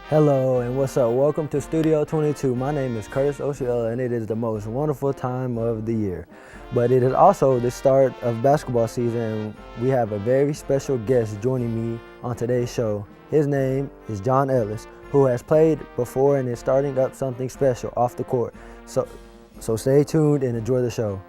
Hello and what's up? Welcome to Studio 22. My name is Curtis Osceola and it is the most wonderful time of the year. But it is also the start of basketball season and we have a very special guest joining me on today's show. His name is John Ellis, who has played before and is starting up something special off the court. So stay tuned and enjoy the show.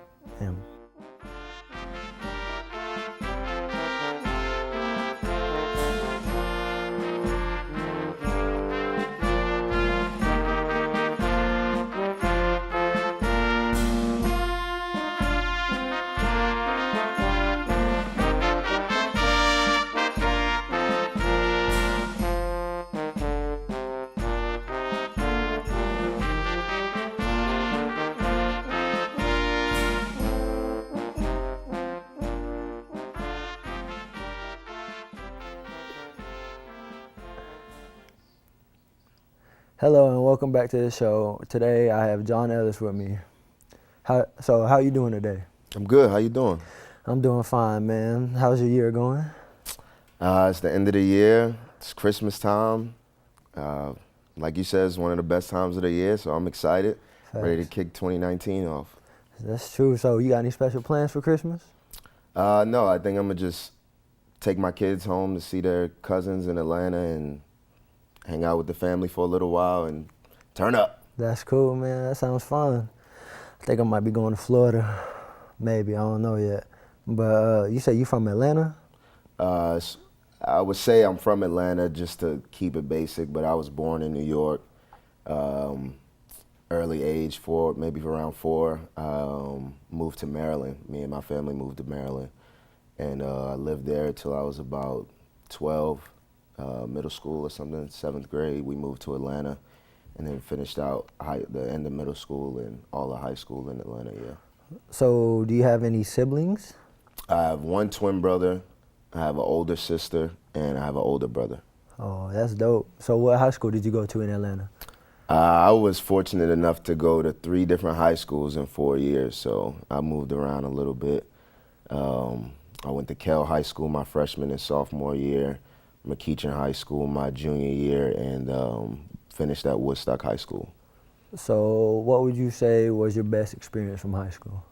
Hello and welcome back to the show. Today I have John Ellis with me. How you doing today? I'm good. How you doing? I'm doing fine, man. How's your year going? It's the end of the year. It's Christmas time. Like you said, it's one of the best times of the year, so I'm excited. Facts. Ready to kick 2019 off. That's true. So you got any special plans for Christmas? No, I think I'm going to just take my kids home to see their cousins in Atlanta and hang out with the family for a little while and turn up. That's cool, man. That sounds fun. I think I might be going to Florida. Maybe. I don't know yet. But you say you from Atlanta? I would say I'm from Atlanta just to keep it basic, but I was born in New York. Early age, maybe around 4. Moved to Maryland. Me and my family moved to Maryland. And I lived there till I was about 12. Middle school or something, 7th grade, we moved to Atlanta and then finished out the end of middle school and all of high school in Atlanta, yeah. So do you have any siblings? I have one twin brother, I have an older sister, and I have an older brother. Oh, that's dope. So what high school did you go to in Atlanta? I was fortunate enough to go to 3 different high schools in 4 years, so I moved around a little bit. I went to Kell High School my freshman and sophomore year, McEachin High School my junior year, and finished at Woodstock High School. So what would you say was your best experience from high school?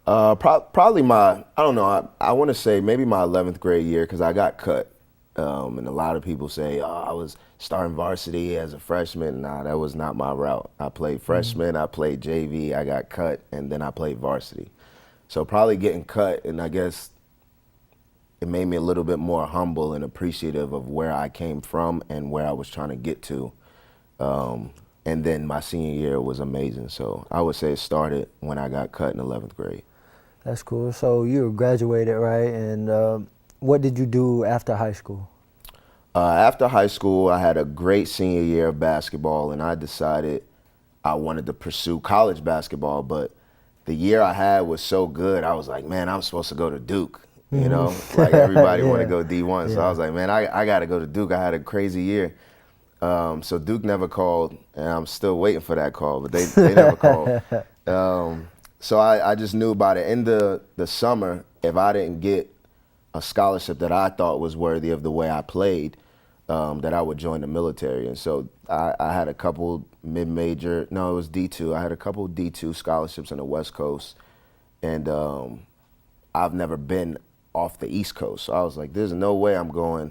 Probably I don't know, I want to say maybe my 11th grade year because I got cut. And a lot of people say, I was starting varsity as a freshman. Nah, that was not my route. I played freshman, I played JV, I got cut, and then I played varsity. So probably getting cut, and I guess it made me a little bit more humble and appreciative of where I came from and where I was trying to get to. And then my senior year was amazing. So I would say it started when I got cut in 11th grade. That's cool. So you graduated, right? And what did you do after high school? After high school, I had a great senior year of basketball, and I decided I wanted to pursue college basketball. But the year I had was so good, I was like, man, I'm supposed to go to Duke. You know, like everybody Yeah. want to go D1. So I was like, man, I got to go to Duke. I had a crazy year. So Duke never called, and I'm still waiting for that call, but they never called. So I just knew by the end of the summer, if I didn't get a scholarship that I thought was worthy of the way I played, that I would join the military. And so I had a couple mid-major, no, it was D2. I had a couple D2 scholarships on the West Coast, and I've never been off the East Coast. So I was like, there's no way I'm going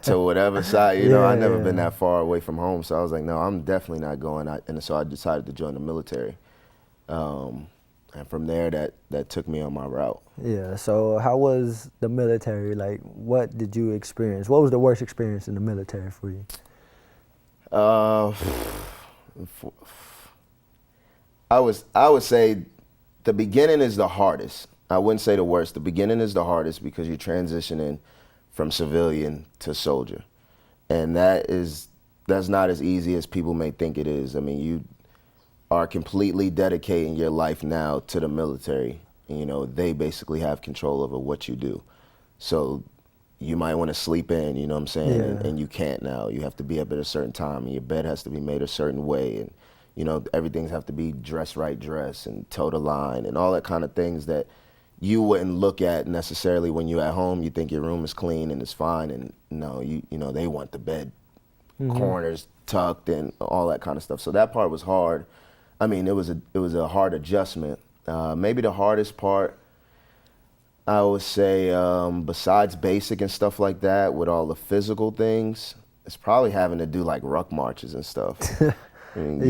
to whatever side, you know, I've never been that far away from home. So I was like, no, I'm definitely not going. And so I decided to join the military. And from there, that took me on my route. Yeah, so how was the military? Like, what did you experience? What was the worst experience in the military for you? I would say the beginning is the hardest. I wouldn't say the worst. The beginning is the hardest because you're transitioning from civilian to soldier. And that's not as easy as people may think it is. I mean, you are completely dedicating your life now to the military. And, you know, they basically have control over what you do. So you might want to sleep in, you know what I'm saying? Yeah. And you can't now. You have to be up at a certain time, and your bed has to be made a certain way. And, you know, everything's have to be dress and toe the line and all that kind of things that you wouldn't look at necessarily when you're at home. You think your room is clean and it's fine, and no, you know, they want the bed corners tucked and all that kind of stuff. So that part was hard. I mean, it was a hard adjustment. Maybe the hardest part, I would say, besides basic and stuff like that, with all the physical things, it's probably having to do like ruck marches and stuff. I mean,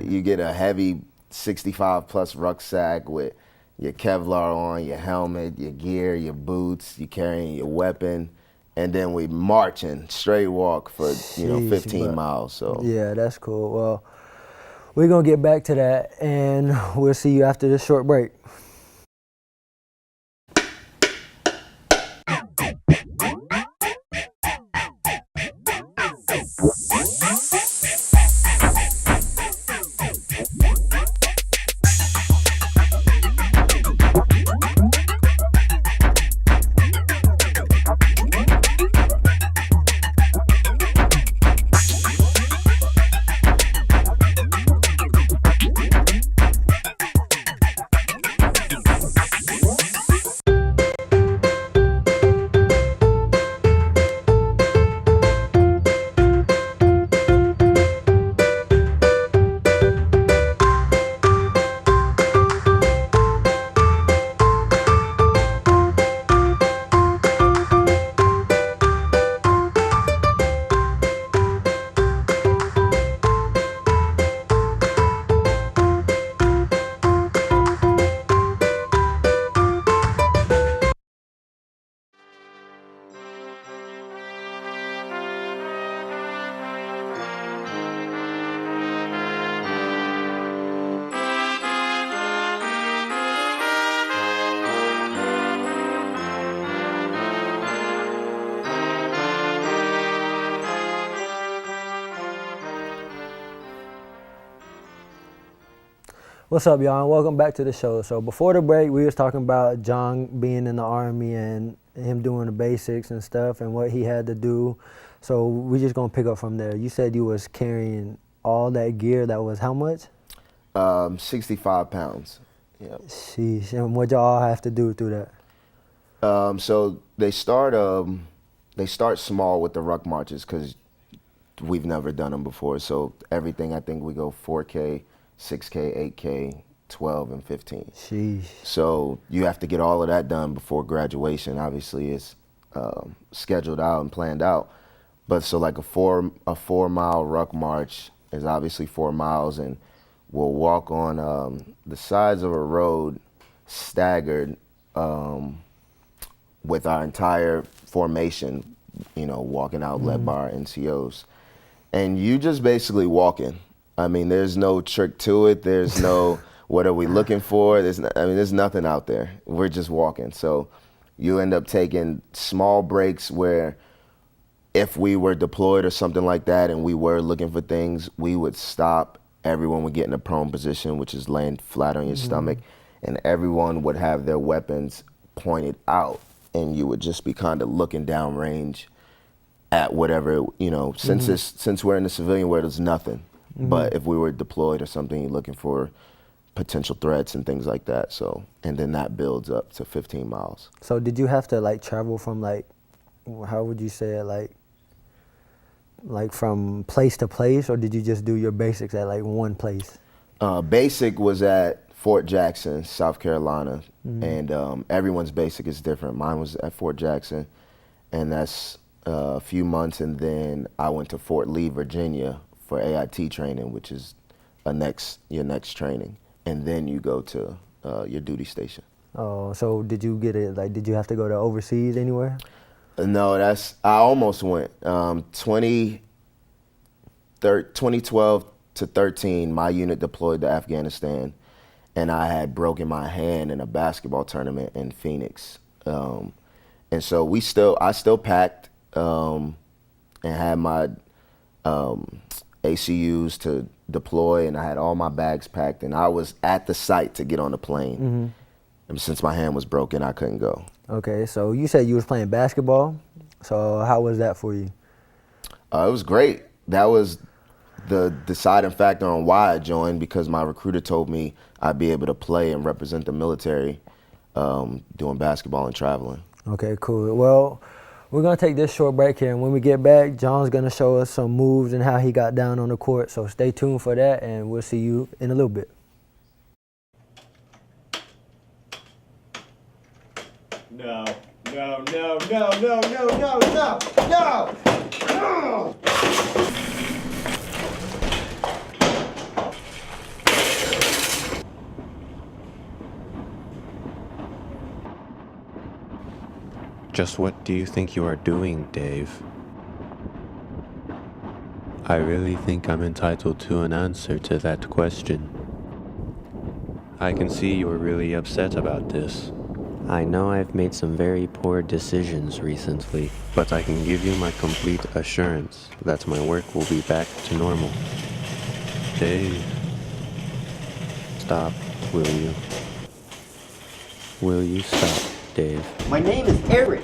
you get a heavy 65 plus rucksack with your Kevlar on, your helmet, your gear, your boots, you carrying your weapon, and then we marching straight walk for 15 miles. So yeah, that's cool. Well, we're gonna get back to that, and we'll see you after this short break. What's up, y'all? Welcome back to the show. So before the break, we was talking about John being in the Army and him doing the basics and stuff and what he had to do. So we just gonna pick up from there. You said you was carrying all that gear. That was how much? 65 pounds. Yeah. Sheesh. And what y'all have to do through that? So they start small with the ruck marches because we've never done them before. So everything, I think we go 4K, 6K, 8K, 12, and 15. Sheesh. So you have to get all of that done before graduation. Obviously, it's scheduled out and planned out. But so like a 4-mile ruck march is obviously 4 miles, and we'll walk on the sides of a road, staggered, with our entire formation, walking out led by our NCOs. And you just basically walking. I mean, there's no trick to it. There's no, what are we looking for? There's nothing out there. We're just walking. So you end up taking small breaks where if we were deployed or something like that and we were looking for things, we would stop. Everyone would get in a prone position, which is laying flat on your stomach, and everyone would have their weapons pointed out, and you would just be kind of looking down range at whatever, since we're in the civilian world, there's nothing. But if we were deployed or something, you're looking for potential threats and things like that. So, and then that builds up to 15 miles. So did you have to travel from how would you say it, like from place to place, or did you just do your basics at one place? Basic was at Fort Jackson, South Carolina, and everyone's basic is different. Mine was at Fort Jackson, and that's a few months, and then I went to Fort Lee, Virginia for AIT training, which is your next training, and then you go to your duty station. Oh, so did you get it? Did you have to go to overseas anywhere? No, I almost went. 2012 to 13, my unit deployed to Afghanistan, and I had broken my hand in a basketball tournament in Phoenix. And so I still packed and had my ACUs to deploy, and I had all my bags packed, and I was at the site to get on the plane. And since my hand was broken, I couldn't go. Okay, so you said you was playing basketball. So how was that for you? It was great. That was the deciding factor on why I joined, because my recruiter told me I'd be able to play and represent the military doing basketball and traveling. Okay, cool. Well, We're going to take this short break here, and when we get back, John's going to show us some moves and how he got down on the court. So stay tuned for that, and we'll see you in a little bit. No, no, no, no, no, no, no, no, no, no! Just what do you think you are doing, Dave? I really think I'm entitled to an answer to that question. I can see you're really upset about this. I know I've made some very poor decisions recently, but I can give you my complete assurance that my work will be back to normal. Dave, stop, will you? Will you stop, Dave? My name is Eric.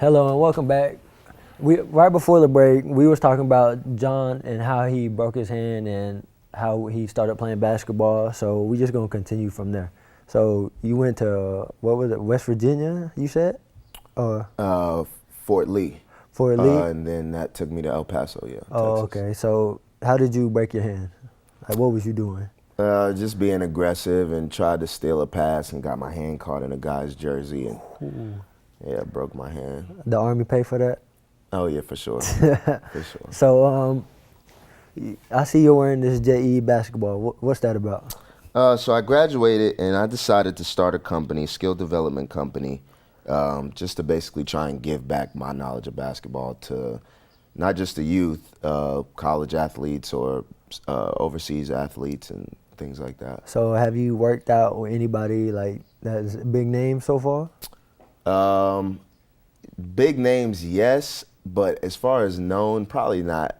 Hello and welcome back. Right before the break, we was talking about John and how he broke his hand and how he started playing basketball. So we just gonna continue from there. So you went to what was it, West Virginia? You said, Fort Lee. Fort Lee. And then that took me to El Paso, yeah. Oh, Texas. okay. So how did you break your hand? Like, what was you doing? Just being aggressive and tried to steal a pass and got my hand caught in a guy's jersey and yeah, broke my hand. The Army pay for that? Oh yeah, for sure. For sure. So I see you're wearing this JE basketball. What's that about? So I graduated and I decided to start a company, skill development company, just to basically try and give back my knowledge of basketball to not just the youth, college athletes or overseas athletes and things like that. So have you worked out with anybody like that's a big name so far? Big names, yes, but as far as known, probably not.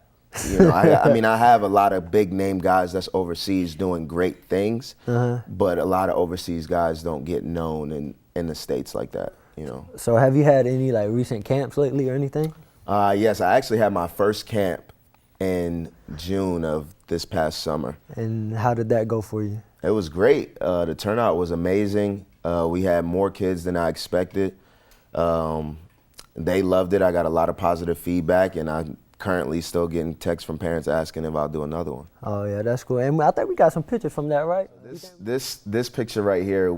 You know, I mean, I have a lot of big name guys that's overseas doing great things, but a lot of overseas guys don't get known in the States like that, you know. So have you had any like recent camps lately or anything? Yes, I actually had my first camp in June of this past summer. And how did that go for you? It was great. The turnout was amazing. We had more kids than I expected. They loved it. I got a lot of positive feedback, and I'm currently still getting texts from parents asking if I'll do another one. Oh yeah, that's cool. And I think we got some pictures from that, right? This picture right here,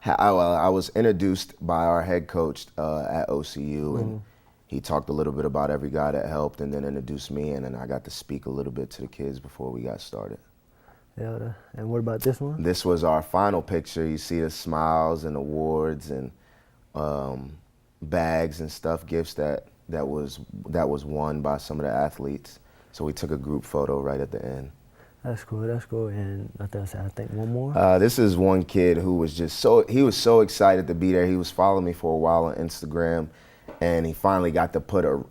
I was introduced by our head coach at OCU, and he talked a little bit about every guy that helped, and then introduced me, and then I got to speak a little bit to the kids before we got started. Yeah. And what about this one? This was our final picture. You see the smiles and awards and bags and stuff, gifts that was won by some of the athletes. So we took a group photo right at the end. That's cool. And I think one more. This is one kid who was he was so excited to be there. He was following me for a while on Instagram, and he finally got to put a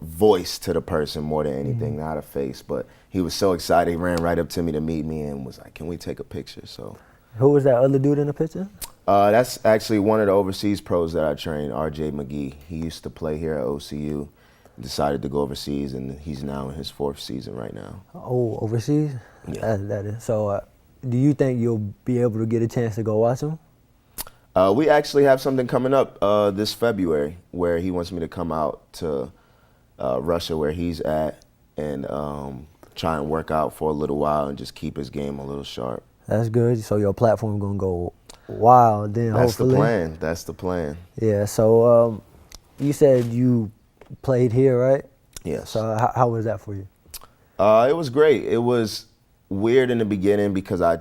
voice to the person more than anything, not a face. But he was so excited, he ran right up to me to meet me and was like, "Can we take a picture?" So. Who was that other dude in the picture? That's actually one of the overseas pros that I trained, RJ McGee. He used to play here at OCU. decided to go overseas, and he's now in his 4th season right now. Oh, overseas? Yeah. That is. So, do you think you'll be able to get a chance to go watch him? We actually have something coming up this February where he wants me to come out to Russia, where he's at, and try and work out for a little while and just keep his game a little sharp. That's good. So your platform gonna go wild then. That's hopefully. the plan. That's the plan. Yeah. So you said you played here, right? Yes. So how was that for you? It was great. It was weird in the beginning because I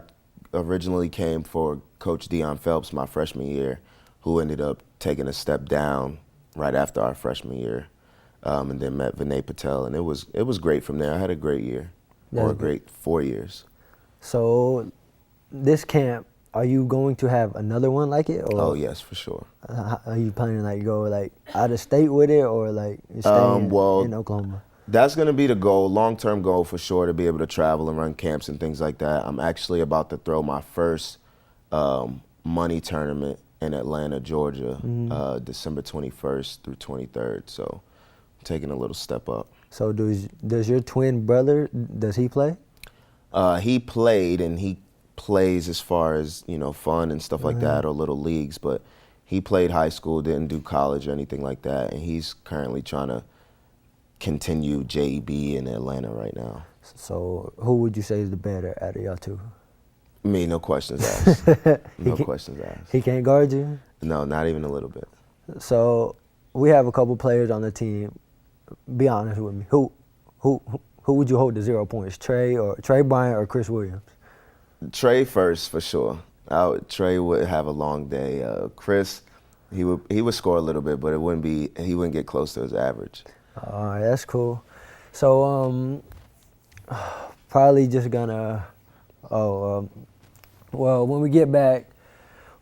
originally came for Coach Deion Phelps my freshman year, who ended up taking a step down right after our freshman year, and then met Vinay Patel, and it was great from there. I had a great year, or a great 4 years. So this camp, are you going to have another one like it? Or Oh yes, for sure. are you planning like go like out of state with it, or like stay in Oklahoma? That's going to be the goal, long-term goal for sure, to be able to travel and run camps and things like that. I'm actually about to throw my first money tournament in Atlanta, Georgia, December 21st through 23rd. So I'm taking a little step up. So does your twin brother, does he play? He played, and he plays as far as, fun and stuff like that, or little leagues, but he played high school, didn't do college or anything like that, and he's currently trying to continue JEB in Atlanta right now. So who would you say is the better out of y'all two? Me, no questions asked. No questions asked. He can't guard you? No, not even a little bit. So we have a couple players on the team. Be honest with me. Who would you hold to 0 points? Trey Bryant or Chris Williams? Trey first for sure. Trey would have a long day. Chris, he would score a little bit, but he wouldn't get close to his average. All right, that's cool. So probably just gonna. Well, when we get back,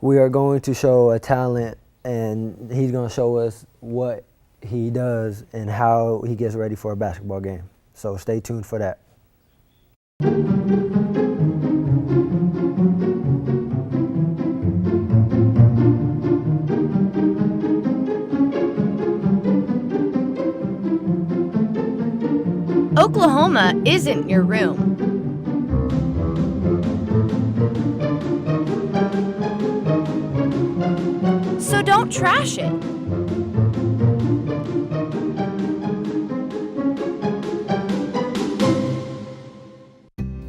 we are going to show a talent, and he's gonna show us what he does and how he gets ready for a basketball game. So stay tuned for that. Oklahoma isn't your room. So don't trash it.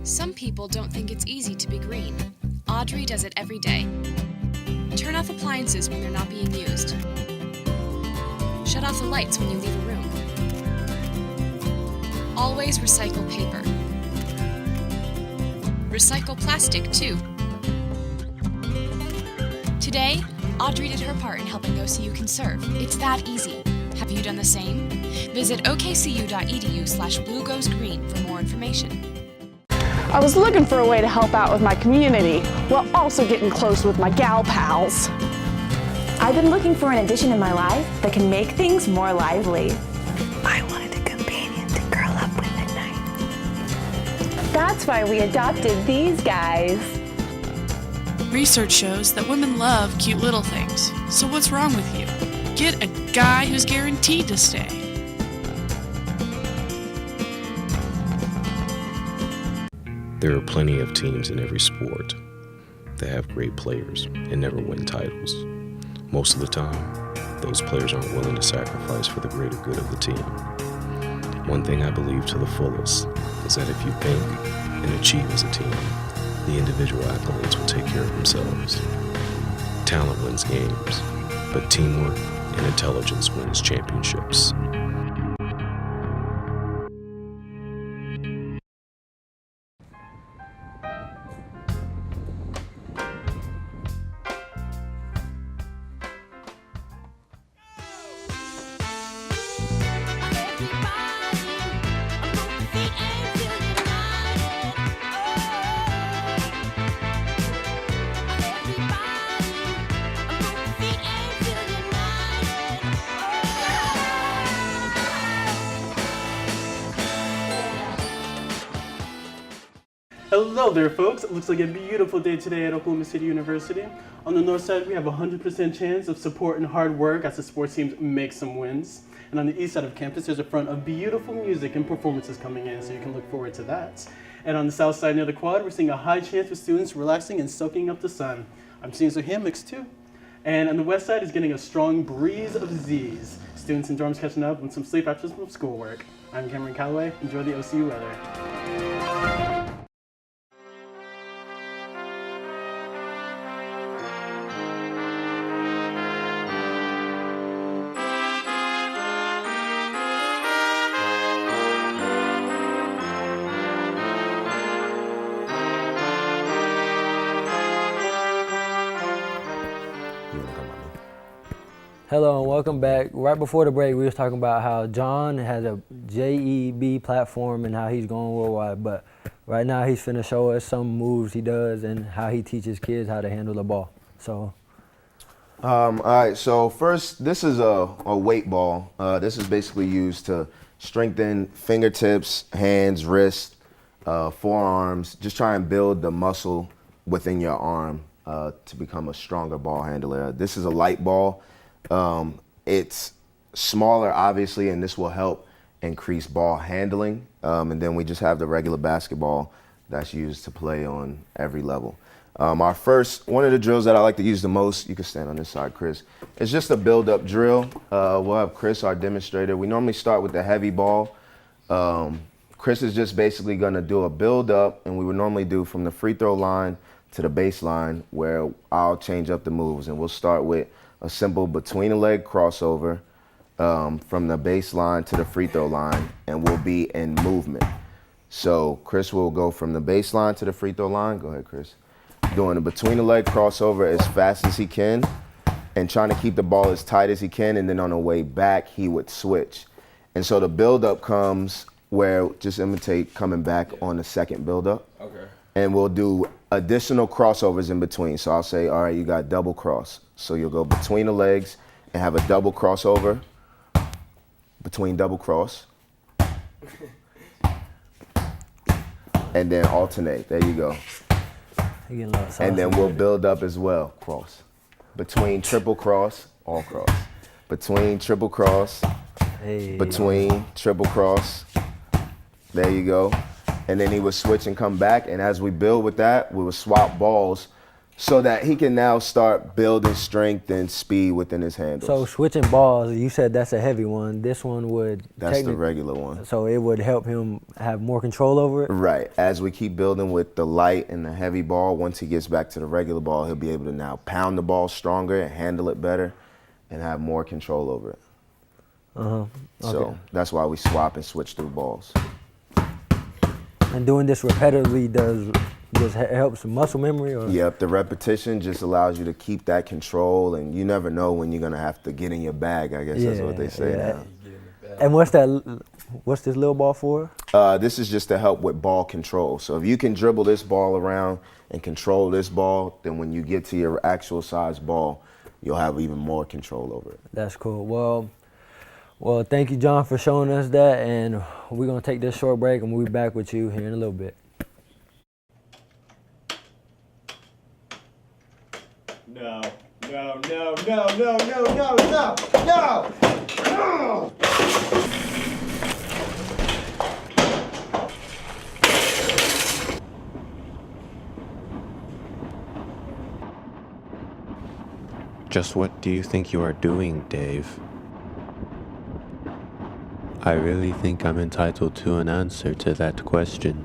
Some people don't think it's easy to be green. Audrey does it every day. Turn off appliances when they're not being used. Shut off the lights when you leave a room. Always recycle paper. Recycle plastic, too. Today, Audrey did her part in helping those who conserve. It's that easy. Have you done the same? Visit okcu.edu/bluegoesgreen for more information. I was looking for a way to help out with my community while also getting close with my gal pals. I've been looking for an addition in my life that can make things more lively. I wanted a companion to curl up with at night. That's why we adopted these guys. Research shows that women love cute little things. So what's wrong with you? Get a guy who's guaranteed to stay. There are plenty of teams in every sport that have great players and never win titles. Most of the time, those players aren't willing to sacrifice for the greater good of the team. One thing I believe to the fullest is that if you think and achieve as a team, the individual accolades will take care of themselves. Talent wins games, but teamwork and intelligence wins championships. Hello there, folks. It looks like a beautiful day today at Oklahoma City University. On the north side, we have a 100% chance of support and hard work as the sports teams make some wins. And And on the east side of campus, there's a front of beautiful music and performances coming in, so you can look forward to that. And on the south side near the quad, we're seeing a high chance for students relaxing and soaking up the sun. I'm seeing some hammocks too. And on the west side is getting a strong breeze of Z's. Students in dorms catching up on some sleep after some schoolwork. I'm Cameron Calloway. Enjoy the OCU weather. Hello and welcome back. Right before the break, we was talking about how John has a JEB platform and how he's going worldwide. But right now, he's finna show us some moves he does and how he teaches kids how to handle the ball. So, all right. So first, this is a weight ball. This is basically used to strengthen fingertips, hands, wrists, forearms. Just try and build the muscle within your arm to become a stronger ball handler. This is a light ball. It's smaller, obviously, and this will help increase ball handling. And then we just have the regular basketball that's used to play on every level. One of the drills that I like to use the most, you can stand on this side, Chris, it's just a build-up drill. We'll have Chris, our demonstrator. We normally start with the heavy ball. Chris is just basically gonna do a build-up, and we would normally do from the free throw line to the baseline, where I'll change up the moves. And we'll start with a simple between the leg crossover from the baseline to the free throw line, and we'll be in movement. So Chris will go from the baseline to the free throw line. Go ahead, Chris. Doing a between the leg crossover as fast as he can and trying to keep the ball as tight as he can. And then on the way back, he would switch. And so the buildup comes where just imitate coming back on the second buildup. Okay. And we'll do additional crossovers in between. So I'll say, all right, you got double cross. So you'll go between the legs and have a double crossover between double cross. And then alternate. There you go. And then we'll build up as well. Cross. Between triple cross, all cross. Between triple cross, between triple cross. There you go. And then he would switch and come back. And as we build with that, we would swap balls so that he can now start building strength and speed within his handles. So switching balls, you said that's a heavy one. This one would... That's the regular one. So it would help him have more control over it? Right. As we keep building with the light and the heavy ball, once he gets back to the regular ball, he'll be able to now pound the ball stronger and handle it better and have more control over it. Okay. So that's why we swap and switch through balls. And doing this repetitively just helps muscle memory? Or? Yep, the repetition just allows you to keep that control, and you never know when you're gonna have to get in your bag, I guess that's what they say now. And what's this little ball for? This is just to help with ball control. So if you can dribble this ball around and control this ball, then when you get to your actual size ball, you'll have even more control over it. That's cool. Well, thank you, John, for showing us that, and we're gonna take this short break and we'll be back with you here in a little bit. No, no, no, no, no, no, no, no, no, no! Just what do you think you are doing, Dave? I really think I'm entitled to an answer to that question.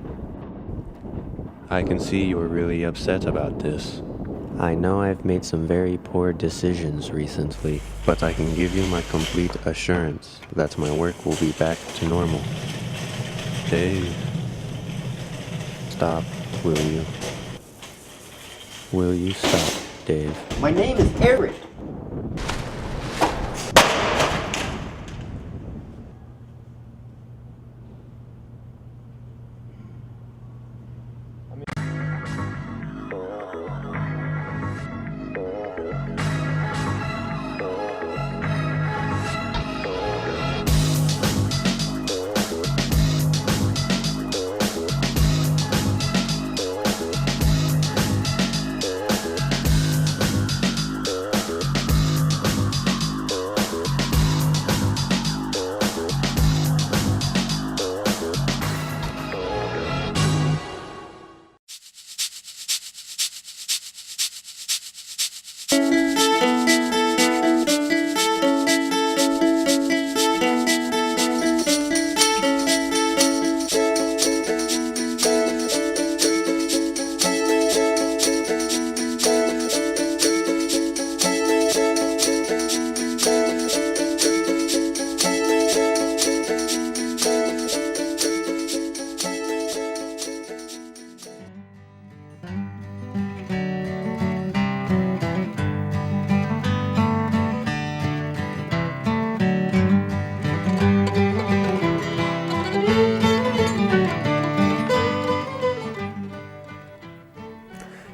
I can see you're really upset about this. I know I've made some very poor decisions recently, but I can give you my complete assurance that my work will be back to normal. Dave, stop, will you? Will you stop, Dave? My name is Eric.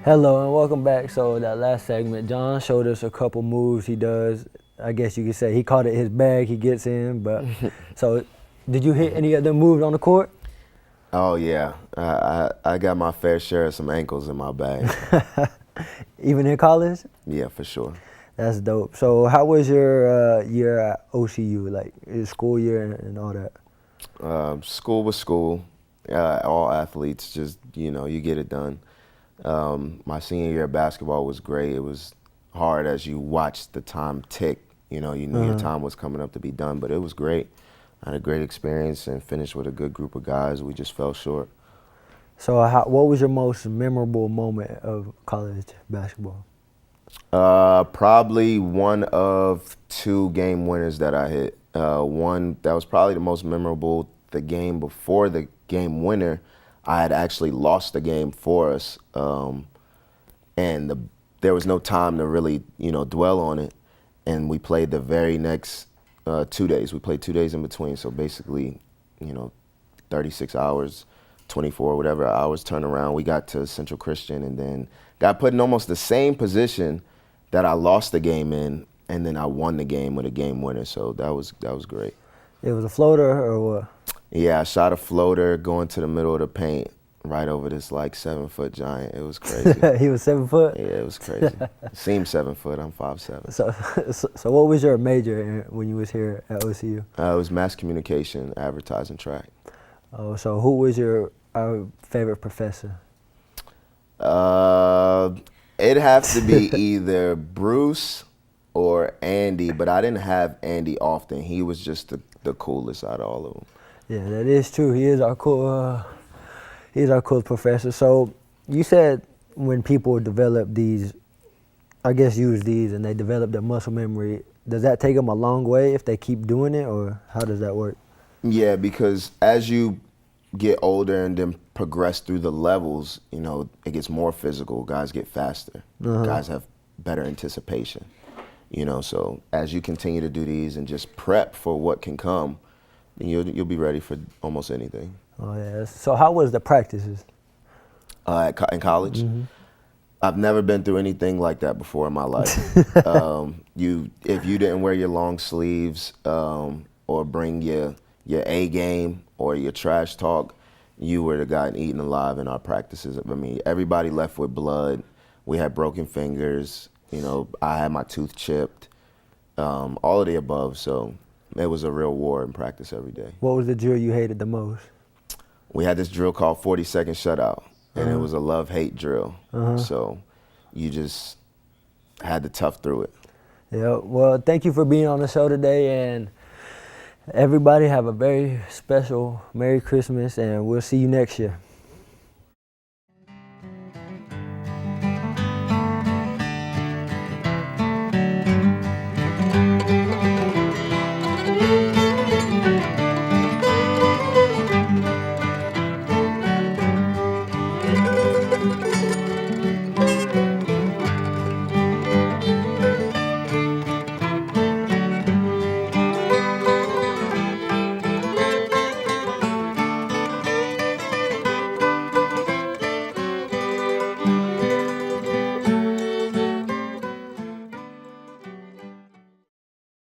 Hello and welcome back. So that last segment, John showed us a couple moves he does. I guess you could say he called it his bag. He gets in, but so did you hit any other moves on the court? Oh yeah, I got my fair share of some ankles in my bag. Even in college? Yeah, for sure. That's dope. So how was your year at OCU, like your school year and all that? School was school. All athletes, just you get it done. My senior year of basketball was great. It was hard as you watched the time tick. You knew your time was coming up to be done, but it was great. I had a great experience and finished with a good group of guys. We just fell short. So what was your most memorable moment of college basketball? Probably one of 2 game winners that I hit. One that was probably the most memorable. The game before the game winner, I had actually lost the game for us, and there was no time to really dwell on it. And we played the very next 2 days. We played 2 days in between, so basically 36 hours, 24 whatever hours turnaround. We got to Central Christian and then got put in almost the same position that I lost the game in, and then I won the game with a game winner. So that was great. It was a floater or what? Yeah, I shot a floater going to the middle of the paint right over this like 7-foot giant. It was crazy. He was 7 foot? Yeah, it was crazy. Seemed 7 foot. I'm 5'7". So what was your major when you was here at OCU? It was mass communication, advertising track. Oh, so who was your favorite professor? It'd have to be either Bruce or Andy, but I didn't have Andy often. He was just the coolest out of all of them. Yeah, that is true. He is our cool. He's our cool professor. So you said when people develop these, I guess use these, and they develop their muscle memory, does that take them a long way if they keep doing it, or how does that work? Yeah, because as you get older and then progress through the levels, it gets more physical. Guys get faster. Guys have better anticipation. So as you continue to do these and just prep for what can come, then you'll be ready for almost anything. Oh yeah. So how was the practices? In college? Mm-hmm. I've never been through anything like that before in my life. If you didn't wear your long sleeves or bring your A game or your trash talk, you were the guy eaten alive in our practices. I mean, everybody left with blood. We had broken fingers. I had my tooth chipped. All of the above. So it was a real war in practice every day. What was the drill you hated the most? We had this drill called 40-second shutout, and it was a love-hate drill. So you just had to tough through it. Yeah. Well, thank you for being on the show today, and everybody have a very special Merry Christmas, and we'll see you next year.